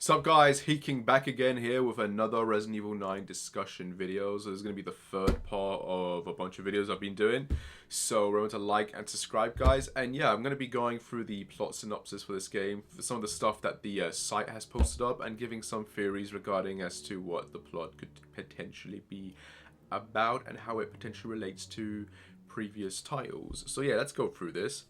Sup guys, Heeking back again here with another Resident Evil 9 discussion video. So this is going to be the third part of a bunch of videos I've been doing. So remember to like and subscribe guys. And yeah, I'm going to be going through the plot synopsis for this game, for some of the stuff that the site has posted up, and giving some theories regarding as to what the plot could potentially be about and how it potentially relates to previous titles. So yeah, let's go through this.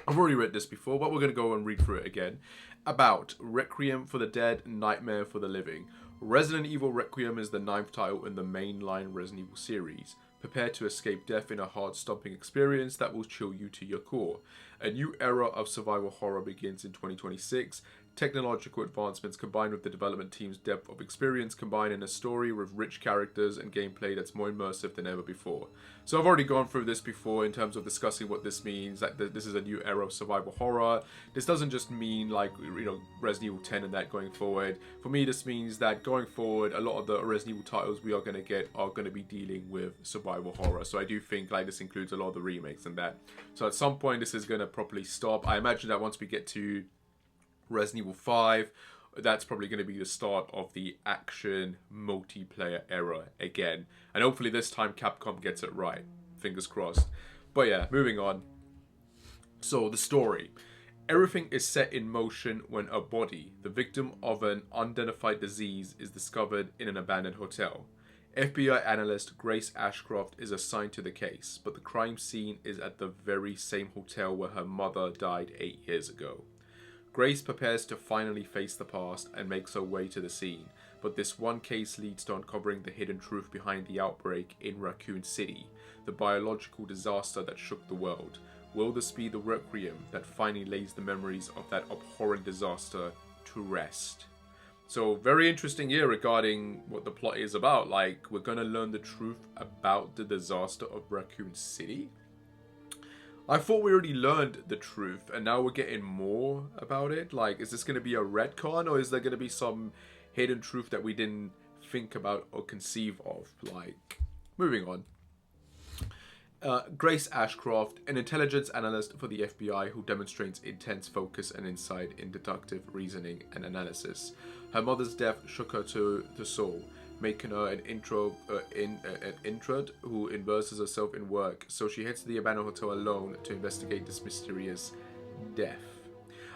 I've already read this before, but we're going to go and read through it again. About Requiem for the Dead, Nightmare for the Living. Resident Evil Requiem is the 9th title in the mainline Resident Evil series. Prepare to escape death in a heart-stomping experience that will chill you to your core. A new era of survival horror begins in 2026. Technological advancements combined with the development team's depth of experience combine in a story with rich characters and gameplay that's more immersive than ever before. So I've already gone through this before in terms of discussing what this means, that this is a new era of survival horror. This doesn't just mean like, you know, Resident Evil 10 and that going forward. For me, this means that going forward, a lot of the Resident Evil titles we are going to get are going to be dealing with survival horror. So I do think like this includes a lot of the remakes and that. So at some point this is going to properly stop. I imagine that once we get to Resident Evil 5, that's probably going to be the start of the action multiplayer era again. And hopefully this time Capcom gets it right. Fingers crossed. But yeah, moving on. So the story. Everything is set in motion when a body, the victim of an unidentified disease, is discovered in an abandoned hotel. FBI analyst Grace Ashcroft is assigned to the case, but the crime scene is at the very same hotel where her mother died 8 years ago. Grace prepares to finally face the past and makes her way to the scene, but this one case leads to uncovering the hidden truth behind the outbreak in Raccoon City, the biological disaster that shook the world. Will this be the Requiem that finally lays the memories of that abhorrent disaster to rest? So very interesting here regarding what the plot is about. Like, we're going to learn the truth about the disaster of Raccoon City. I thought we already learned the truth, and now we're getting more about it. Like, is this going to be a retcon, or is there going to be some hidden truth that we didn't think about or conceive of? Like, moving on. Grace Ashcroft, an intelligence analyst for the FBI who demonstrates intense focus and insight in deductive reasoning and analysis. Her mother's death shook her to the soul, making her an introvert who immerses herself in work, so she heads to the abandoned hotel alone to investigate this mysterious death.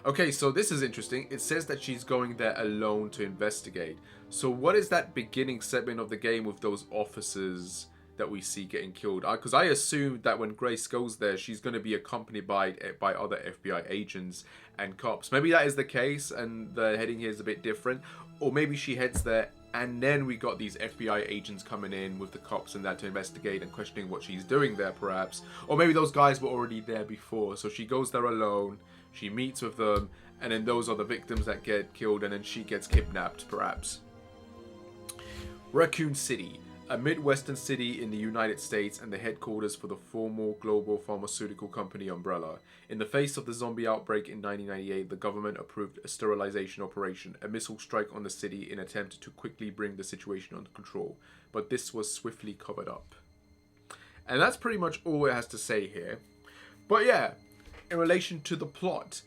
Okay, so this is interesting. It says that she's going there alone to investigate. So what is that beginning segment of the game with those officers that we see getting killed? Because I assumed that when Grace goes there, she's going to be accompanied by other FBI agents and cops. Maybe that is the case and the heading here is a bit different. Or maybe she heads there and then we got these FBI agents coming in with the cops and that to investigate and questioning what she's doing there perhaps. Or maybe those guys were already there before. So she goes there alone, she meets with them, and then those are the victims that get killed and then she gets kidnapped perhaps. Raccoon City. A Midwestern city in the United States and the headquarters for the former global pharmaceutical company Umbrella. In the face of the zombie outbreak in 1998, the government approved a sterilization operation, a missile strike on the city in an attempt to quickly bring the situation under control. But this was swiftly covered up. And that's pretty much all it has to say here. But yeah, in relation to the plot.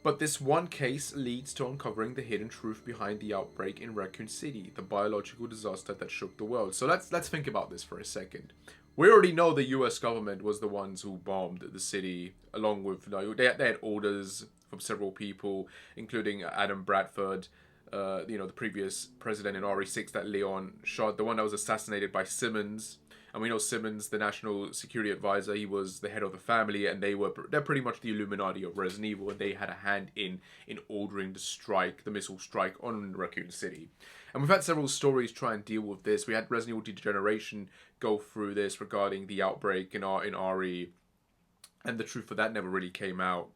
But this one case leads to uncovering the hidden truth behind the outbreak in Raccoon City, the biological disaster that shook the world. So let's think about this for a second. We already know the US government was the ones who bombed the city, along with, you know, they had orders from several people, including Adam Bradford, you know, the previous president in RE6 that Leon shot, the one that was assassinated by Simmons. And we know Simmons, the national security advisor, he was the head of the family, and they're pretty much the Illuminati of Resident Evil, and they had a hand in ordering the missile strike on Raccoon City. And we've had several stories try and deal with this. We had Resident Evil Degeneration go through this regarding the outbreak in RE, and the truth for that never really came out.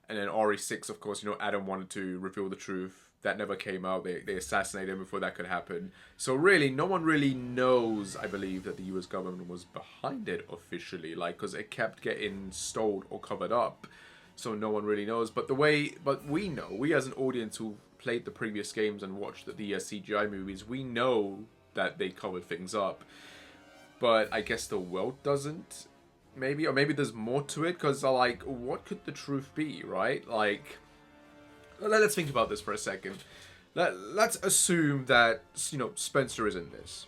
And then RE6, of course, you know, Adam wanted to reveal the truth. That never came out. They assassinated him before that could happen. So really, no one really knows, I believe, that the US government was behind it officially. Like, because it kept getting stoled or covered up. So no one really knows. But we know, we as an audience who played the previous games and watched the CGI movies, we know that they covered things up. But I guess the world doesn't. Maybe, or maybe there's more to it. Because, like, what could the truth be, right? Like, let's think about this for a second. let's assume that, you know, Spencer is in this.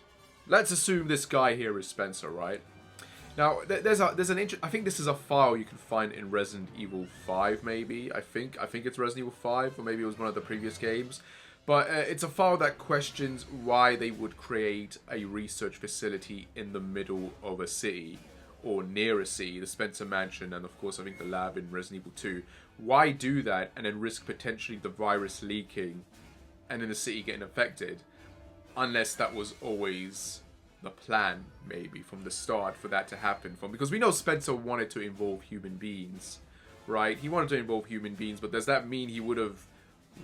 Let's assume this guy here is Spencer, right? Now, there's an I think this is a file you can find in Resident Evil 5, maybe. I think it's Resident Evil 5, or maybe it was one of the previous games. But it's a file that questions why they would create a research facility in the middle of a city, or near a city, the Spencer Mansion, and of course I think the lab in Resident Evil 2. Why do that and then risk potentially the virus leaking and then the city getting affected? Unless that was always the plan, maybe, from the start for that to happen. Because we know Spencer wanted to involve human beings, right? He wanted to involve human beings, but does that mean he would have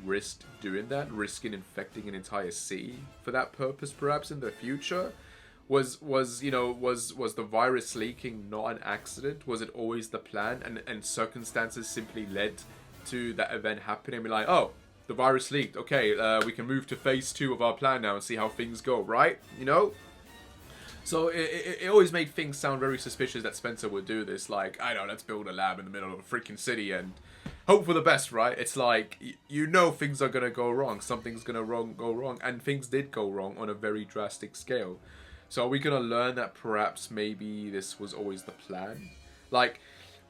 risked doing that? Risking infecting an entire city for that purpose, perhaps, in the future? Was the virus leaking not an accident? Was it always the plan, and circumstances simply led to that event happening? Be like, oh, the virus leaked. Okay, we can move to phase 2 of our plan now and see how things go, right? You know? So it always made things sound very suspicious that Spencer would do this. Like, I know, let's build a lab in the middle of a freaking city and hope for the best, right? It's like, you know things are going to go wrong. Something's going to go wrong. And things did go wrong on a very drastic scale. So are we going to learn that perhaps maybe this was always the plan? Like,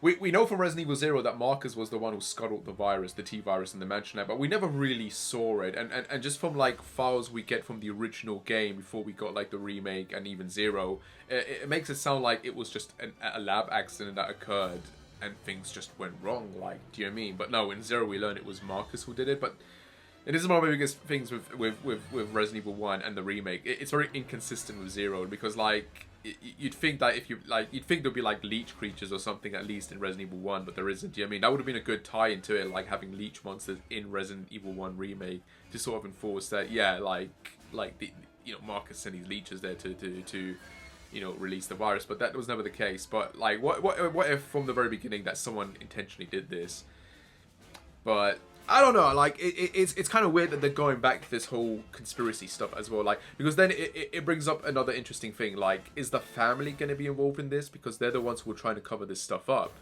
we know from Resident Evil 0 that Marcus was the one who scuttled the virus, the T-virus in the mansion, but we never really saw it. And just from, like, files we get from the original game before we got, like, the remake and even 0, it makes it sound like it was just a lab accident that occurred and things just went wrong, like, do you know what I mean? But no, in 0 we learned it was Marcus who did it, but it is one of the biggest things with Resident Evil 1 and the remake. It's very inconsistent with 0, because, like, you'd think that you'd think there'd be like leech creatures or something at least in Resident Evil 1, but there isn't. Do you know what I mean? That would have been a good tie into it, like having leech monsters in Resident Evil 1 remake to sort of enforce that, yeah, like the, you know, Marcus and his leeches there to you know, release the virus, but that was never the case. But like, what if from the very beginning that someone intentionally did this? But I don't know, like, it's kind of weird that they're going back to this whole conspiracy stuff as well, like, because then it brings up another interesting thing, like, is the family going to be involved in this? Because they're the ones who are trying to cover this stuff up.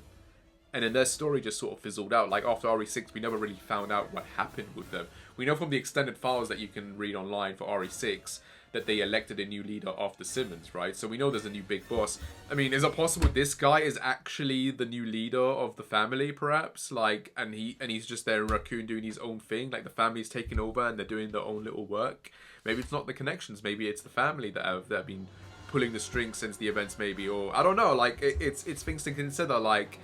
And then their story just sort of fizzled out. Like, after RE6, we never really found out what happened with them. We know from the extended files that you can read online for RE6 that they elected a new leader after Simmons, right? So we know there's a new big boss. I mean, is it possible this guy is actually the new leader of the family, perhaps? Like, and he's just there in Raccoon doing his own thing. Like, the family's taking over and they're doing their own little work. Maybe it's not the connections. Maybe it's the family that have been pulling the strings since the events, maybe. Or, I don't know. Like, it's things to consider. Like,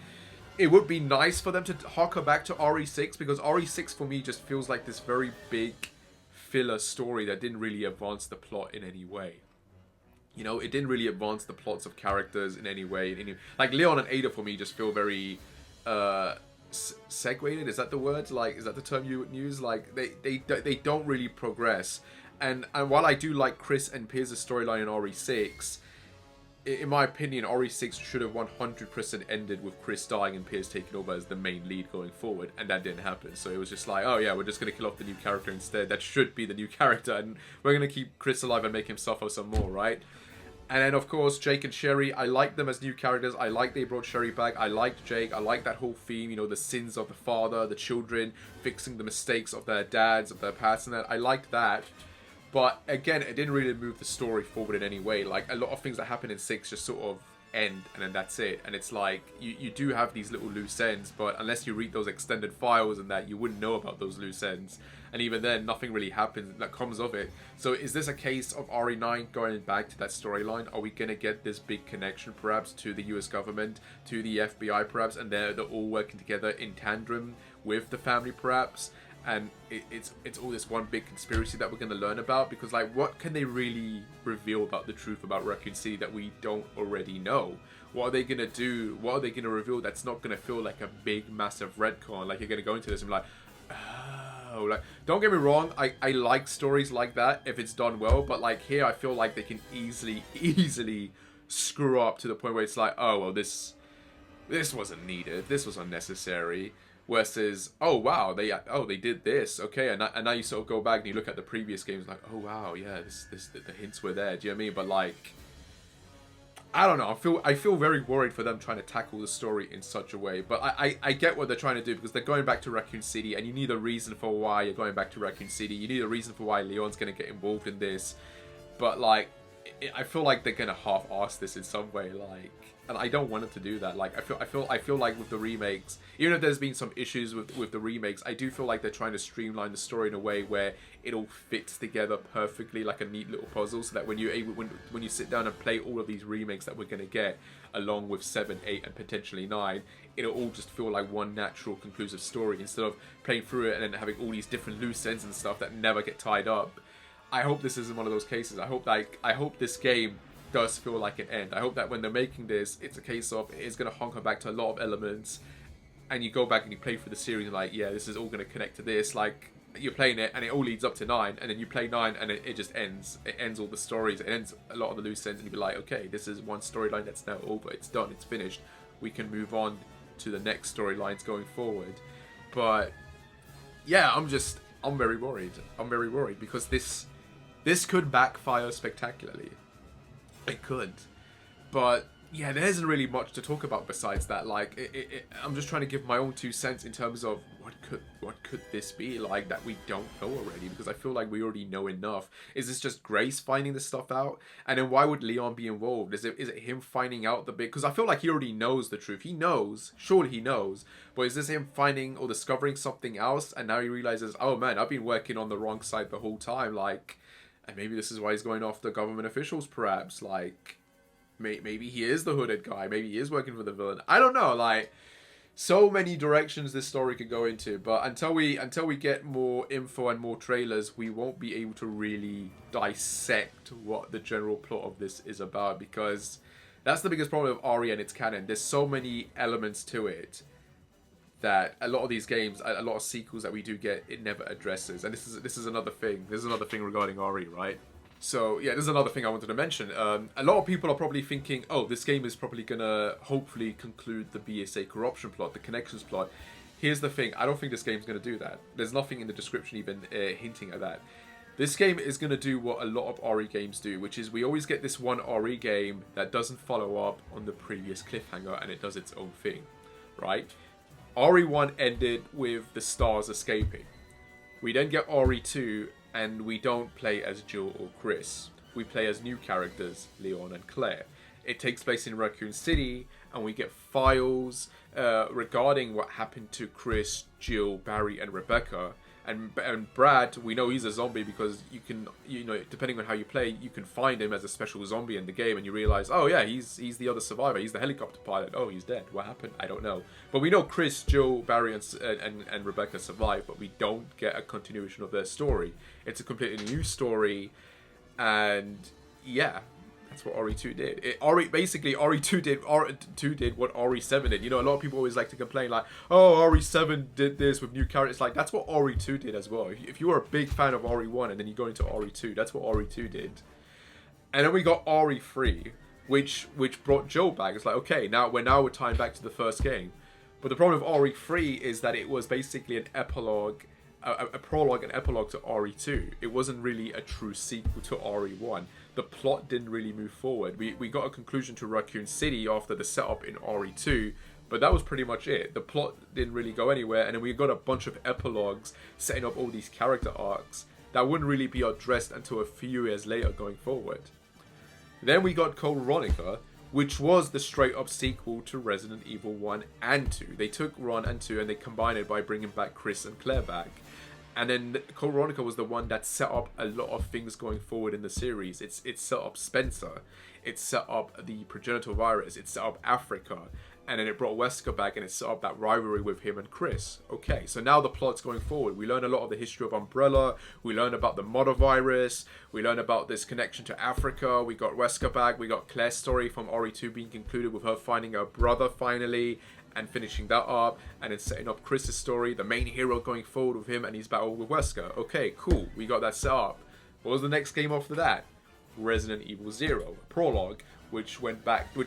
it would be nice for them to harker back to RE6, because RE6 for me just feels like this very big filler story that didn't really advance the plot in any way. You know, it didn't really advance the plots of characters in any way. Like, Leon and Ada for me just feel very segregated. Is that the word? Like, is that the term you would use? Like, they don't really progress. And while I do like Chris and Pierce's storyline in RE6, in my opinion, RE6 should have 100% ended with Chris dying and Pierce taking over as the main lead going forward, and that didn't happen. So it was just like, oh yeah, we're just going to kill off the new character instead. That should be the new character, and we're going to keep Chris alive and make him suffer some more, right? And then, of course, Jake and Sherry, I like them as new characters. I like they brought Sherry back. I liked Jake. I like that whole theme, you know, the sins of the father, the children, fixing the mistakes of their dads, of their past, and that. I liked that. But again, it didn't really move the story forward in any way. Like, a lot of things that happen in 6 just sort of end, and then that's it. And it's like, you do have these little loose ends, but unless you read those extended files and that, you wouldn't know about those loose ends. And even then, nothing really happens that comes of it. So is this a case of RE9 going back to that storyline? Are we going to get this big connection, perhaps, to the US government, to the FBI, perhaps, and they're all working together in tandem with the family, perhaps? And it's all this one big conspiracy that we're going to learn about, because, like, what can they really reveal about the truth about Raccoon City that we don't already know? What are they going to do? What are they going to reveal that's not going to feel like a big, massive retcon? Like, you're going to go into this and be like, oh, like, don't get me wrong, I like stories like that if it's done well, but, like, here I feel like they can easily screw up to the point where it's like, oh, well, this wasn't needed, this was unnecessary. Versus, oh wow, they did this, okay, and now you sort of go back and you look at the previous games like, oh wow, yeah, the hints were there. Do you know what I mean? But, like, I don't know. I feel very worried for them trying to tackle the story in such a way. But I get what they're trying to do, because they're going back to Raccoon City, and you need a reason for why you're going back to Raccoon City. You need a reason for why Leon's going to get involved in this. But like, I feel like they're going to half-ass this in some way. Like, and I don't want them to do that. Like, I feel like with the remakes, even if there's been some issues with the remakes, I do feel like they're trying to streamline the story in a way where it all fits together perfectly, like a neat little puzzle, so that when you sit down and play all of these remakes that we're gonna get, along with 7, 8, and potentially 9, it'll all just feel like one natural, conclusive story, instead of playing through it and then having all these different loose ends and stuff that never get tied up. I hope this isn't one of those cases. I hope this game does feel like an end. I hope that when they're making this, it's a case of it's going to honker back to a lot of elements, and you go back and you play through the series and like, yeah, this is all going to connect to this. Like, you're playing it and it all leads up to 9, and then you play 9 and it just ends. It ends all the stories. It ends a lot of the loose ends, and you'll be like, okay, this is one storyline that's now over. It's done. It's finished. We can move on to the next storylines going forward. But yeah, I'm very worried. I'm very worried because this could backfire spectacularly. It could. But yeah, there isn't really much to talk about besides that. Like, I'm just trying to give my own 2 cents in terms of what could this be like that we don't know already, because I feel like we already know enough. Is this just Grace finding this stuff out? And then why would Leon be involved? Is it him finding out the big... Because I feel like he already knows the truth. He knows. Surely he knows. But is this him finding or discovering something else, and now he realizes, oh man, I've been working on the wrong side the whole time, like... And maybe this is why he's going after government officials, perhaps. Like, maybe he is the hooded guy. Maybe he is working for the villain. I don't know. Like, so many directions this story could go into. But until we get more info and more trailers, we won't be able to really dissect what the general plot of this is about. Because that's the biggest problem with RE and its canon. There's so many elements to it that a lot of these games, a lot of sequels that we do get, it never addresses. And this is another thing. This is another thing regarding RE, right? So yeah, this is another thing I wanted to mention. A lot of people are probably thinking, oh, this game is probably gonna hopefully conclude the BSAA corruption plot, the connections plot. Here's the thing, I don't think this game's gonna do that. There's nothing in the description even hinting at that. This game is gonna do what a lot of RE games do, which is we always get this one RE game that doesn't follow up on the previous cliffhanger, and it does its own thing, right? RE1 ended with the stars escaping. We then get RE2, and we don't play as Jill or Chris. We play as new characters, Leon and Claire. It takes place in Raccoon City, and we get files regarding what happened to Chris, Jill, Barry, and Rebecca. And Brad, we know he's a zombie because you know, depending on how you play, you can find him as a special zombie in the game, and you realize, oh yeah, he's the other survivor. He's the helicopter pilot. Oh, he's dead. What happened? I don't know. But we know Chris, Jill, Barry, and Rebecca survived, but we don't get a continuation of their story. It's a completely new story, and yeah. That's what RE2 did. Basically, RE2 did what RE7 did. You know, a lot of people always like to complain like, oh, RE7 did this with new characters. Like, that's what RE2 did as well. If you were a big fan of RE1 and then you go into RE2, that's what RE2 did. And then we got RE3, which brought Jill back. It's like, okay, now we're tying back to the first game. But the problem with RE3 is that it was basically an epilogue, a prologue and epilogue to RE2. It wasn't really a true sequel to RE1. The plot didn't really move forward. We got a conclusion to Raccoon City after the setup in RE2, but that was pretty much it. The plot didn't really go anywhere, and then we got a bunch of epilogues setting up all these character arcs that wouldn't really be addressed until a few years later going forward. Then we got Code Veronica, which was the straight up sequel to Resident Evil 1 and 2. They took 1 and 2 and they combined it by bringing back Chris and Claire back. And then Code Veronica was the one that set up a lot of things going forward in the series. It set up Spencer. It set up the progenitor virus. It set up Africa. And then it brought Wesker back and it set up that rivalry with him and Chris. Okay, so now the plot's going forward. We learn a lot of the history of Umbrella. We learn about the mother virus. We learn about this connection to Africa. We got Wesker back. We got Claire's story from RE2 being concluded with her finding her brother finally, and finishing that up, and then setting up Chris's story, the main hero going forward with him and his battle with Wesker. Okay, cool, we got that set up. What was the next game after that? Resident Evil 0, prologue, which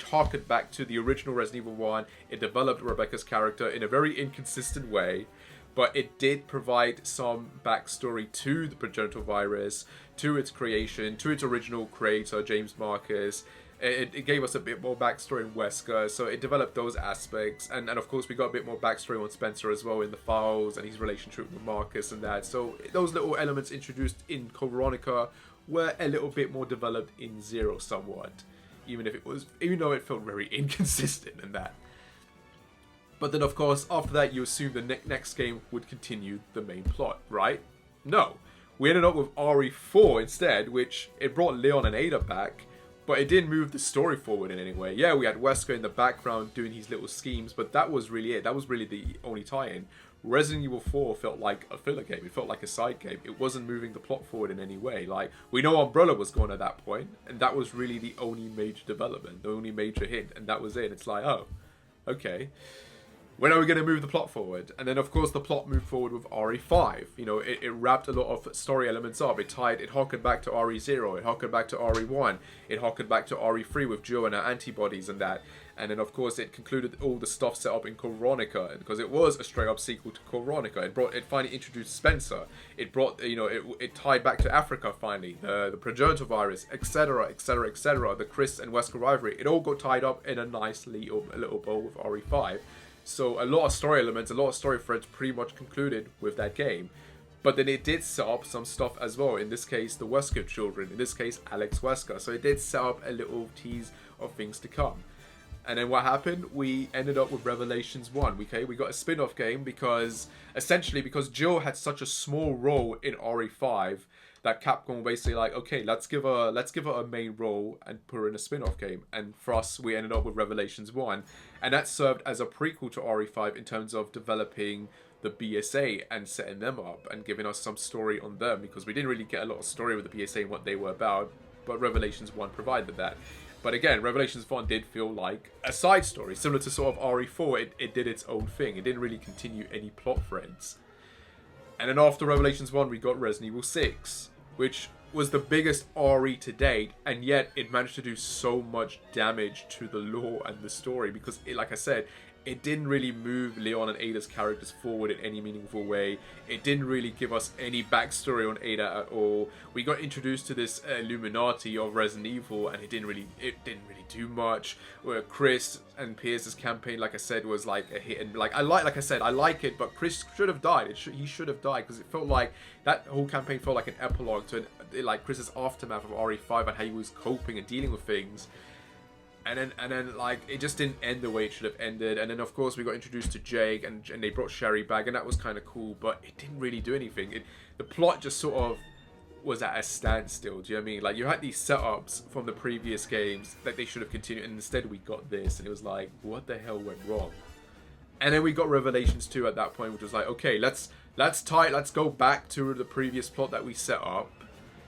harkened back to the original Resident Evil 1. It developed Rebecca's character in a very inconsistent way, but it did provide some backstory to the progenitor virus, to its creation, to its original creator, James Marcus, It gave us a bit more backstory in Wesker, so it developed those aspects, and of course we got a bit more backstory on Spencer as well in the files and his relationship with Marcus and that. So those little elements introduced in Code Veronica were a little bit more developed in Zero somewhat, even though it felt very inconsistent in that. But then of course after that you assume the next game would continue the main plot, right? No, we ended up with RE4 instead, which it brought Leon and Ada back. But it didn't move the story forward in any way. Yeah, we had Wesker in the background doing his little schemes, but that was really it. That was really the only tie-in. Resident Evil 4 felt like a filler game. It felt like a side game. It wasn't moving the plot forward in any way. Like, we know Umbrella was gone at that point, and that was really the only major development, the only major hint, and that was it. It's like, oh, okay. When are we going to move the plot forward? And then, of course, the plot moved forward with RE5. You know, it wrapped a lot of story elements up. It harkened back to RE0. It harkened back to RE1. It harkened back to RE3 with Joe and her antibodies and that. And then, of course, it concluded all the stuff set up in Code Veronica, because it was a straight-up sequel to Code Veronica. It finally introduced Spencer. It brought, you know, it tied back to Africa finally, the progenitor virus, etc., etc., etc. The Chris and Wesker rivalry. It all got tied up in a nice little bow with RE5. So a lot of story elements, a lot of story threads pretty much concluded with that game. But then it did set up some stuff as well. In this case, the Wesker children. In this case, Alex Wesker. So it did set up a little tease of things to come. And then what happened? We ended up with Revelations 1. Okay, we got a spin-off game because Jill had such a small role in RE5 that Capcom basically like, okay, let's give her a main role and put her in a spin-off game. And for us, we ended up with Revelations 1. And that served as a prequel to RE5 in terms of developing the BSAA and setting them up and giving us some story on them, because we didn't really get a lot of story with the BSAA and what they were about, but Revelations 1 provided that. But again, Revelations 1 did feel like a side story, similar to sort of RE4. It did its own thing. It didn't really continue any plot threads. And then after Revelations 1, we got Resident Evil 6, which was the biggest RE to date, and yet it managed to do so much damage to the lore and the story, because like I said, it didn't really move Leon and Ada's characters forward in any meaningful way. It didn't really give us any backstory on Ada at all. We got introduced to this Illuminati of Resident Evil, and it didn't really do much. Where Chris and Pierce's campaign, like I said, was like a hit, and like I like it, but Chris should have died. He should have died, because it felt like that whole campaign felt like an epilogue to like Chris's aftermath of RE5 and how he was coping and dealing with things. And then like it just didn't end the way it should have ended. And then of course we got introduced to Jake, and they brought Sherry back, and that was kind of cool, but it didn't really do anything. The plot just sort of was at a standstill. Do you know what I mean? Like, you had these setups from the previous games that they should have continued, and instead we got this, and it was like, what the hell went wrong? And then we got Revelations 2 at that point, which was like, okay, let's go back to the previous plot that we set up.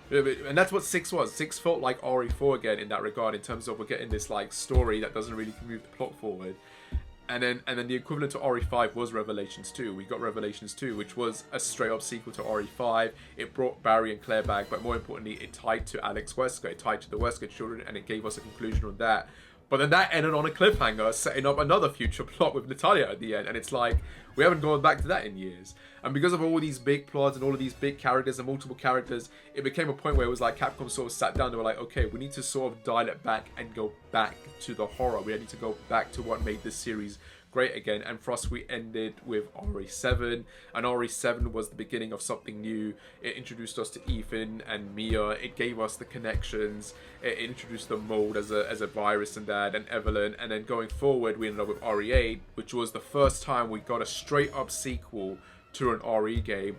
And that's what 6 was. 6 felt like RE4 again in that regard, in terms of we're getting this like story that doesn't really move the plot forward. And then the equivalent to RE5 was Revelations 2. We got Revelations 2, which was a straight up sequel to RE5. It brought Barry and Claire back, but more importantly, it tied to Alex Wesker. It tied to the Wesker children, and it gave us a conclusion on that. But then that ended on a cliffhanger, setting up another future plot with Natalia at the end. And it's like, we haven't gone back to that in years. And because of all these big plots and all of these big characters and multiple characters, it became a point where it was like Capcom sort of sat down. They were like, okay, we need to sort of dial it back and go back to the horror. We need to go back to what made this series great again. And for us, we ended with RE7, and RE7 was the beginning of something new. It introduced us to Ethan and Mia. It gave us the connections. It introduced the mold as a virus and that, and Evelyn. And then going forward, we ended up with RE8, which was the first time we got a straight up sequel to an RE game.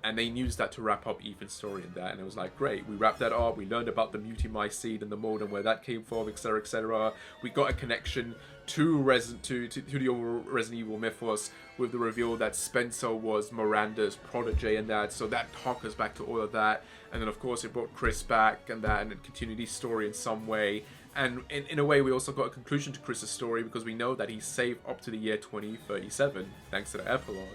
And they used that to wrap up Ethan's story in that, and it was like, great, we wrapped that up. We learned about the Mutimycete and the mold and where that came from, etc., etc. We got a connection to the overall Resident Evil mythos with the reveal that Spencer was Miranda's protege and that, so that harkens back to all of that. And then of course it brought Chris back and that, and it continued his story in some way. And in a way, we also got a conclusion to Chris's story, because we know that he's safe up to the year 2037 thanks to the epilogue.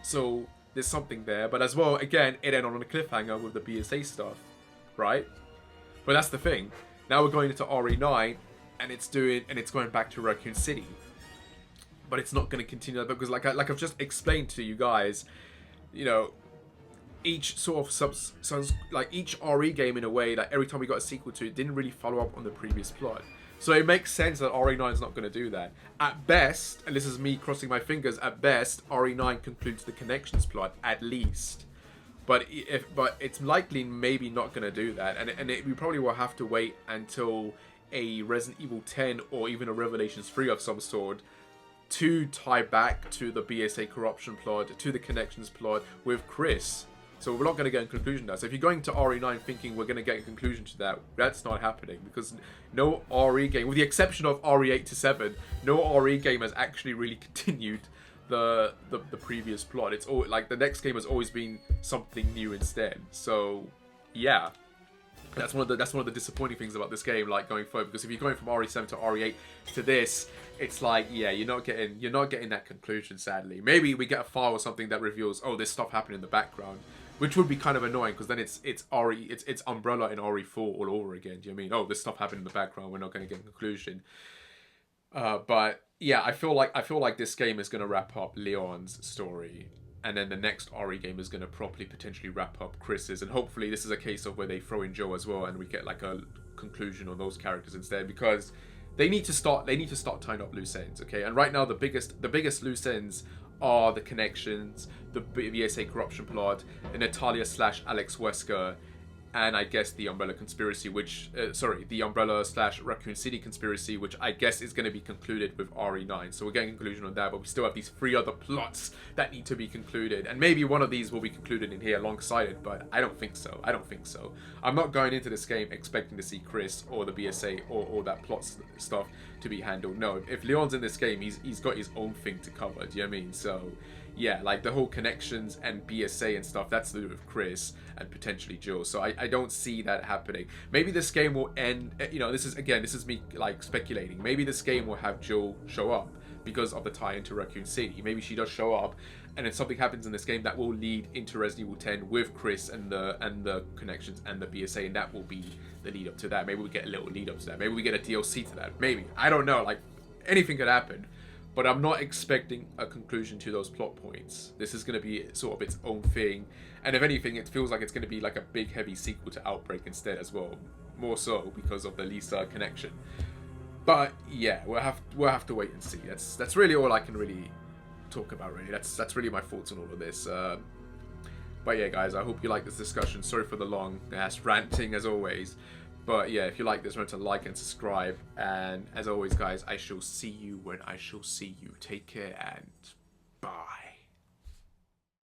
So there's something there, but as well, again, it ended on a cliffhanger with the BSAA stuff, right? But that's the thing. Now we're going into RE9, and it's going back to Raccoon City, but it's not going to continue that, because like I've just explained to you guys, you know, each sort of each RE game in a way, that every time we got a sequel to it, didn't really follow up on the previous plot. So it makes sense that RE9 is not going to do that. At best, and this is me crossing my fingers, at best, RE9 concludes the connections plot, at least. But it's likely maybe not going to do that. We probably will have to wait until a Resident Evil 10 or even a Revelations 3 of some sort to tie back to the BSAA corruption plot, to the connections plot with Chris. So we're not going to get a conclusion to that. So if you're going to RE9 thinking we're going to get a conclusion to that, that's not happening, because no RE game, with the exception of RE8 to 7, no RE game has actually really continued the previous plot. It's all like the next game has always been something new instead. So yeah, that's one of the disappointing things about this game, like going forward, because if you're going from RE7 to RE8 to this, it's like, yeah, you're not getting that conclusion, sadly. Maybe we get a file or something that reveals, oh, this stuff happened in the background, which would be kind of annoying, because then it's Umbrella in RE4 all over again. Do you know what I mean? Oh, this stuff happened in the background, we're not going to get a conclusion. But yeah, I feel like this game is going to wrap up Leon's story, and then the next RE game is going to properly potentially wrap up Chris's, and hopefully this is a case of where they throw in Joe as well, and we get like a conclusion on those characters instead, because they need to start tying up loose ends, okay? And right now the biggest loose ends are the connections, the BSAA corruption plot, the Natalia / Alex Wesker, and I guess the Umbrella conspiracy, the Umbrella / Raccoon City conspiracy, which I guess is going to be concluded with RE9. So we're getting a conclusion on that, but we still have these 3 other plots that need to be concluded, and maybe one of these will be concluded in here alongside it, but I don't think so. I'm not going into this game expecting to see Chris or the BSAA or all that plot stuff to be handled. No, if Leon's in this game, he's got his own thing to cover. Do you know what I mean? So yeah, like the whole connections and BSAA and stuff, that's to do with Chris and potentially Jill. So I don't see that happening. Maybe this game will end, this is me like speculating. Maybe this game will have Jill show up because of the tie into Raccoon City. Maybe she does show up, and then something happens in this game that will lead into Resident Evil 10 with Chris and the connections and the BSAA, and that will be the lead up to that. Maybe we get a little lead up to that. Maybe we get a DLC to that. Maybe. I don't know. Like, anything could happen. But I'm not expecting a conclusion to those plot points. This is going to be sort of its own thing. And if anything, it feels like it's going to be like a big, heavy sequel to Outbreak instead as well. More so because of the Lisa connection. But yeah, we'll have to wait and see. That's really all I can really talk about, really. That's really my thoughts on all of this. But yeah, guys, I hope you like this discussion. Sorry for the long ass ranting as always. But yeah, if you like this, remember to like and subscribe. And as always, guys, I shall see you when I shall see you. Take care and bye.